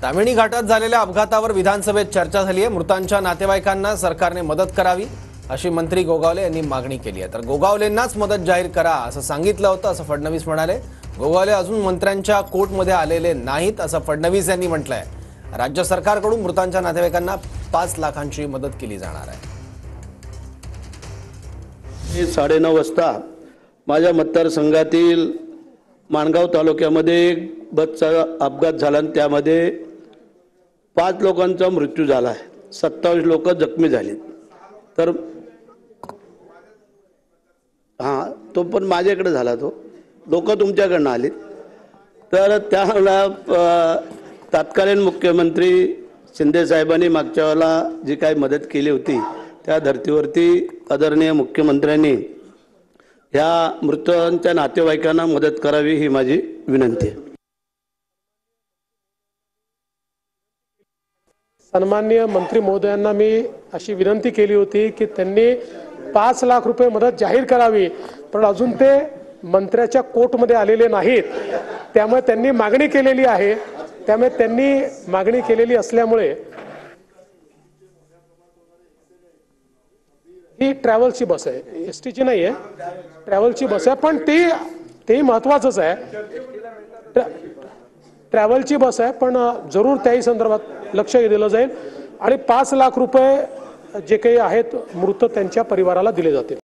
तामिणी घाटात झालेल्या अपघातावर विधानसभेत चर्चा झाली आहे। मृतांच्या नातेवाईकांना सरकारने मदत करावी अशी मंत्री गोगावले यांनी मागणी केली आहे। तर गोगावलेंनाच मदत जाहीर करा असं सांगितलं होतं असं फडणवीस म्हणाले। गोगावले अजून मंत्र्यांच्या कोर्टमध्ये आलेले नाहीत असं फडणवीस यांनी म्हटलंय। राज्य सरकारकडून मृतांच्या नातेवाईकांना 5 लाखांची मदत केली जाणार आहे। 9:30 वाजता माझ्या मतदारसंघातील माणगाव तालुक्यामध्ये बसचा अपघात झाला आणि त्यामध्ये 5 लोकांचा मृत्यू झाला आहे, 27 लोक जखमी झाले। तर तो पण माझ्याकडे झाला, तो लोक तुमच्याकडनं आले। तर त्याला तत्कालीन मुख्यमंत्री शिंदे साहेबांनी मागच्या वेळेला जी काही मदत केली होती त्या धर्तीवरती आदरणीय मुख्यमंत्र्यांनी या मृतांच्या नातेवाईकांना मदत करावी ही माझी विनंती आहे। सन्माननीय मंत्री महोदयांना मी अशी विनंती केली होती की त्यांनी 5 लाख रुपये मदत जाहीर करावी, पण अजून ते मंत्र्याच्या कोर्टमध्ये आलेले नाहीत। त्यामुळे त्यांनी मागणी केलेली आहे। त्यामुळे त्यांनी मागणी केलेली असल्यामुळे ही ट्रॅव्हल्सची बस आहे, एसटीची नाही आहे, ट्रॅव्हल्सची बस आहे। पण ते महत्त्वाचंच आहे, ट्रॅव्हलची बस आहे, पण जरूर त्याही संदर्भात लक्ष दिलं जाईल आणि 5 लाख रुपये जे काही आहेत मृत त्यांच्या परिवाराला दिले जातील।